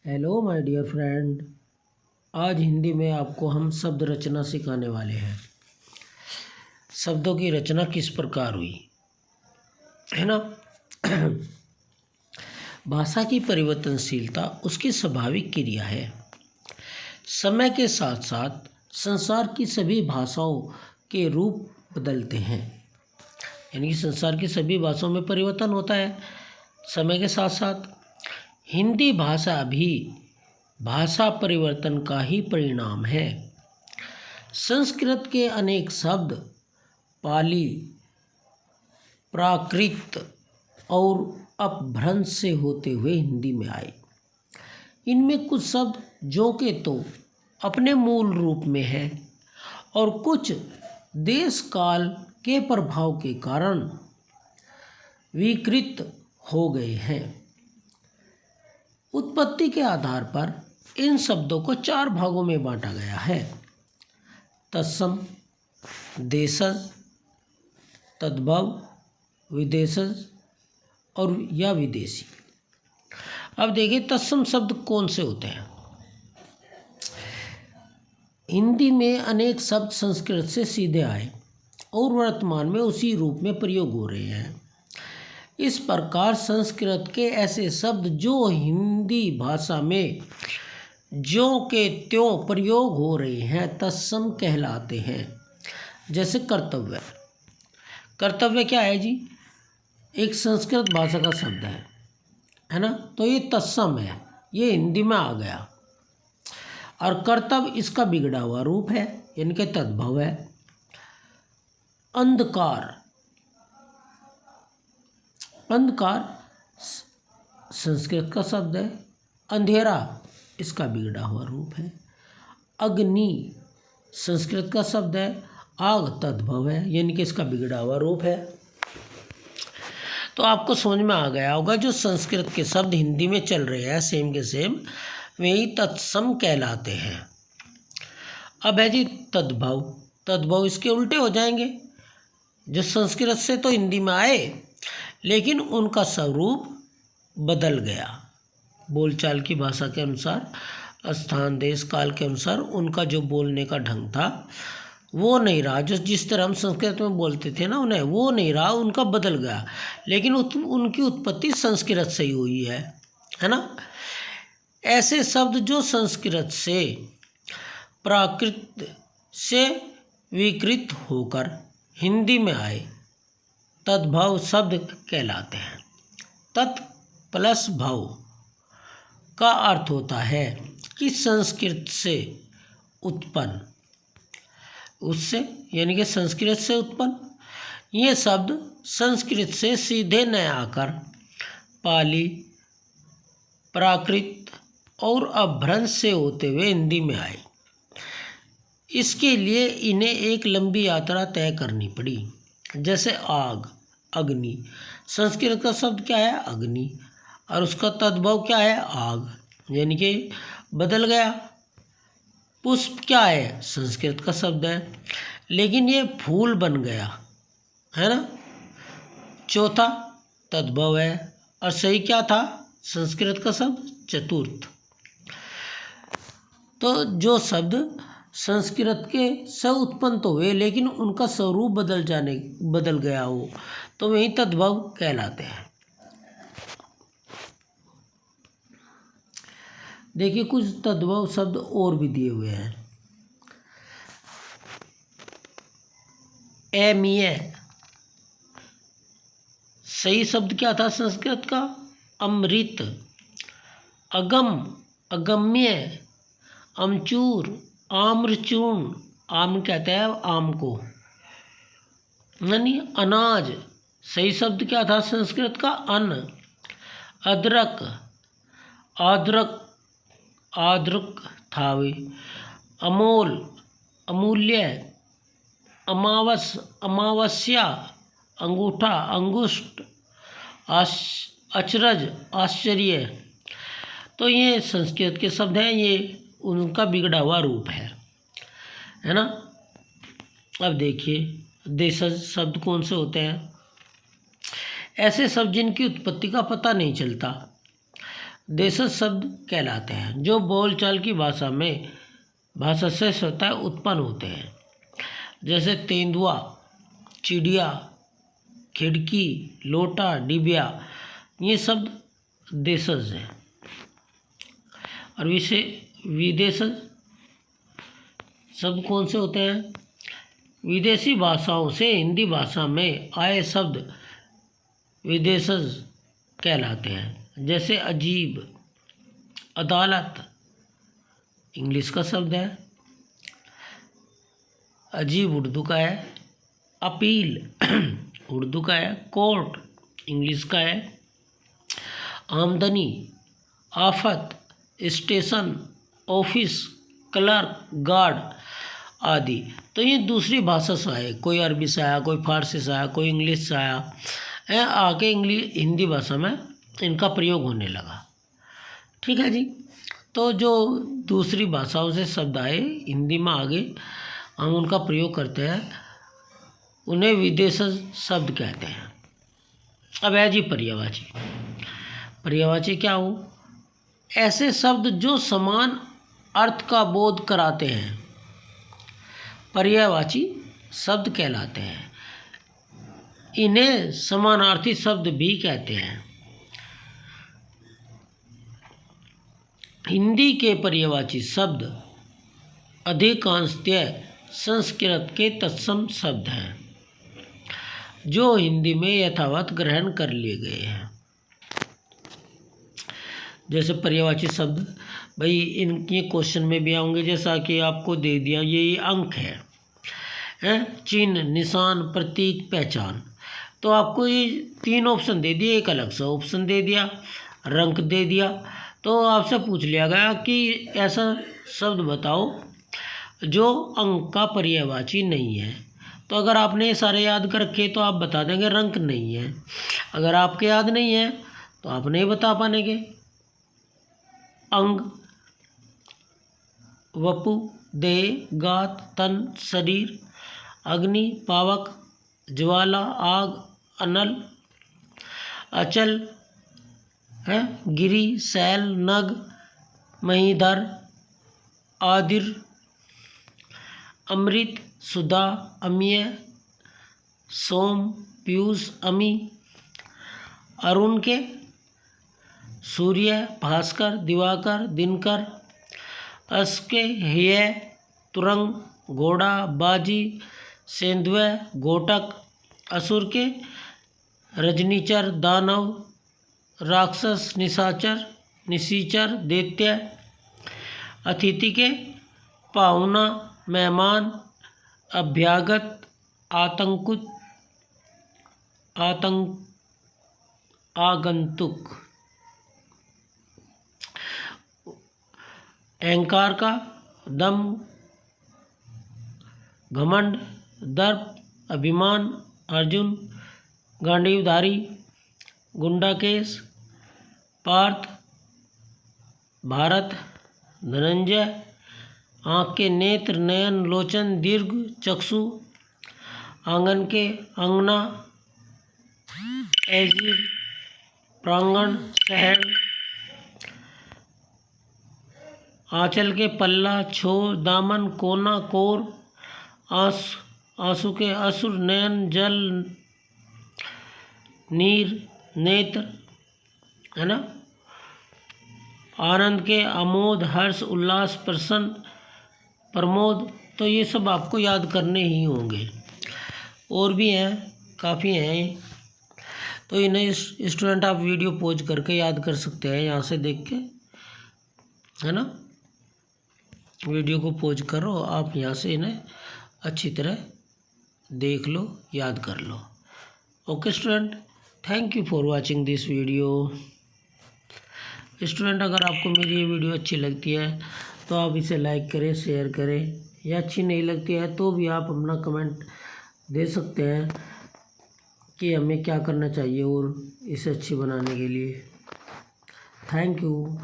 Hello my dear friend. आज हिंदी में आपको हम शब्द रचना सिखाने वाले हैं। शब्दों की रचना किस प्रकार हुई है ना। भाषा की परिवर्तनशीलता उसकी स्वाभाविक क्रिया है। समय के साथ साथ संसार की सभी भाषाओं के रूप बदलते हैं, यानी कि संसार की सभी भाषाओं में परिवर्तन होता है समय के साथ साथ। हिंदी भाषा भी भाषा परिवर्तन का ही परिणाम है। संस्कृत के अनेक शब्द पाली, प्राकृत और अपभ्रंश से होते हुए हिंदी में आए। इनमें कुछ शब्द जो के तो अपने मूल रूप में है और कुछ देश काल के प्रभाव के कारण विकृत हो गए हैं। उत्पत्ति के आधार पर इन शब्दों को 4 भागों में बांटा गया है: तत्सम, देशज, तद्भव, विदेशज और या विदेशी। अब देखिए तत्सम शब्द कौन से होते हैं। हिंदी में अनेक शब्द संस्कृत से सीधे आए और वर्तमान में उसी रूप में प्रयोग हो रहे हैं। इस प्रकार संस्कृत के ऐसे शब्द जो हिंदी भाषा में ज्यों के त्यों प्रयोग हो रहे हैं तत्सम कहलाते हैं। जैसे कर्तव्य। कर्तव्य क्या है जी? एक संस्कृत भाषा का शब्द है ना, तो ये तत्सम है, ये हिंदी में आ गया। और कर्तव्य इसका बिगड़ा हुआ रूप है, यानी कि तद्भव है। अंधकार, अंधकार संस्कृत का शब्द है, अंधेरा इसका बिगड़ा हुआ रूप है। अग्नि संस्कृत का शब्द है, आग तद्भव है, यानी कि इसका बिगड़ा हुआ रूप है। तो आपको समझ में आ गया होगा जो संस्कृत के शब्द हिंदी में चल रहे हैं सेम के सेम वही तत्सम कहलाते हैं। अब है जी तद्भव। तद्भव इसके उल्टे हो जाएंगे, जो संस्कृत से तो हिंदी में आए लेकिन उनका स्वरूप बदल गया। बोलचाल की भाषा के अनुसार, स्थान देश काल के अनुसार उनका जो बोलने का ढंग था वो नहीं रहा। जो जिस तरह हम संस्कृत में बोलते थे ना उन्हें, वो नहीं रहा, उनका बदल गया। लेकिन उनकी उत्पत्ति संस्कृत से ही हुई है ना। ऐसे शब्द जो संस्कृत से प्राकृत से विकृत होकर हिंदी में आए तद्भव शब्द कहलाते हैं। तत् प्लस भव का अर्थ होता है कि संस्कृत से उत्पन्न, उससे यानी कि संस्कृत से उत्पन्न। ये शब्द संस्कृत से सीधे न आकर पाली, प्राकृत और अपभ्रंश से होते हुए हिंदी में आए। इसके लिए इन्हें एक लंबी यात्रा तय करनी पड़ी। जैसे आग, अग्नि, संस्कृत का शब्द क्या है? अग्नि, और उसका तद्भव क्या है? आग, यानी कि बदल गया। पुष्प क्या है? संस्कृत का शब्द है, लेकिन ये फूल बन गया, है ना। चौथा तद्भव है, और सही क्या था? संस्कृत का शब्द चतुर्थ। तो जो शब्द संस्कृत के से उत्पन्न तो हुए लेकिन उनका स्वरूप बदल गया हो तो वही तद्भव कहलाते हैं। देखिए कुछ तद्भव शब्द और भी दिए हुए हैं। एमीय, सही शब्द क्या था संस्कृत का? अमृत। अगम, अगम्य, अमचूर, आम्रचूर्ण, आम कहते हैं आम को, यानी अनाज। सही शब्द क्या था संस्कृत का? अन्न। अदरक, आद्रक, आद्रक था वे। अमोल, अमूल्य, अमावस, अमावस्या, अंगूठा, अंगुष्ठ, अचरज, आश्चर्य। तो ये संस्कृत के शब्द हैं, ये उनका बिगड़ा हुआ रूप है ना। अब देखिए देशज शब्द कौन से होते हैं? ऐसे शब्द जिनकी उत्पत्ति का पता नहीं चलता, देशज शब्द कहलाते हैं जो बोलचाल की भाषा से स्वतः उत्पन्न होते हैं, जैसे तेंदुआ, चिड़िया, खिड़की, लोटा, डिबिया, ये शब्द देशज हैं। और विदेशज शब्द कौन से होते हैं? विदेशी भाषाओं से हिंदी भाषा में आए शब्द विदेशज कहलाते हैं, जैसे अजीब, अदालत इंग्लिश का शब्द है, अजीब उर्दू का है, अपील उर्दू का है, कोर्ट इंग्लिश का है, आमदनी, आफत, स्टेशन, ऑफिस, क्लर्क, गार्ड आदि। तो ये दूसरी भाषा से आए, कोई अरबी से आया, कोई फारसी से आया, कोई इंग्लिश से आया, आके हिंदी भाषा में इनका प्रयोग होने लगा। ठीक है जी। तो जो दूसरी भाषाओं से शब्द आए हिंदी में आगे हम उनका प्रयोग करते हैं, उन्हें विदेशज शब्द कहते हैं। अब है जी पर्यायवाची। पर्यायवाची क्या हो? ऐसे शब्द जो समान अर्थ का बोध कराते हैं पर्यायवाची शब्द कहलाते हैं। इन्हें समानार्थी शब्द भी कहते हैं। हिंदी के पर्यायवाची शब्द अधिकांशतः संस्कृत के तत्सम शब्द हैं जो हिंदी में यथावत ग्रहण कर लिए गए हैं। जैसे पर्यायवाची शब्द भाई इनके क्वेश्चन में भी आएंगे, जैसा कि आपको दे दिया ये अंक है, चिन्ह, निशान, प्रतीक, पहचान। तो आपको ये 3 ऑप्शन दे दिए, एक अलग सा ऑप्शन दे दिया, रंक दे दिया। तो आपसे पूछ लिया गया कि ऐसा शब्द बताओ जो अंक का पर्यायवाची नहीं है। तो अगर आपने ये सारे याद कर रखे तो आप बता देंगे रंक नहीं है। अगर आपके याद नहीं है तो आप नहीं बता पाएंगे। अंग, वपु, देह, गात, तन, शरीर, अग्नि, पावक, ज्वाला, आग, अनल, अचल है, गिरी, शैल, नग, महीधर, आदिर, अमृत, सुधा, अमीय, सोम, पीयूष, अमी, अरुण के, सूर्य, भास्कर, दिवाकर, दिनकर, अस्के, हेय, तुरंग, घोड़ा, बाजी, सेंधुए, घोटक, असुर के, रजनीचर, दानव, राक्षस, निशाचर, दैत्य, अतिथि के, पाहुना, मेहमान, अभ्यागत, आगंतुक, अहंकार का, दम, घमंड, दर्प, अभिमान, अर्जुन, गांडीवधारी, गुंडाकेश, पार्थ, भारत, धनंजय, आँख के, नेत्र, नयन, लोचन, दीर्घ, चक्षु, आंगन के, अंगना, एजिर, प्रांगण, शहर, आंचल के, पल्ला, छोर, दामन, कोना, कोर, आंसू के, असुर, नयन, जल, नीर, नेत्र, है ना, आनंद के, आमोद, हर्ष, उल्लास, प्रसन्न, प्रमोद। तो ये सब आपको याद करने ही होंगे। और भी हैं, काफ़ी हैं। तो इन्हें स्टूडेंट आप वीडियो पॉज करके याद कर सकते हैं, यहाँ से देख के, है ना। वीडियो को पॉज करो, आप यहाँ से इन्हें अच्छी तरह देख लो, याद कर लो। Okay student, thank you for watching this video. Student अगर आपको मेरी ये वीडियो अच्छी लगती है तो आप इसे लाइक करें, शेयर करें, या अच्छी नहीं लगती है तो भी आप अपना कमेंट दे सकते हैं कि हमें क्या करना चाहिए और इसे अच्छी बनाने के लिए। Thank you.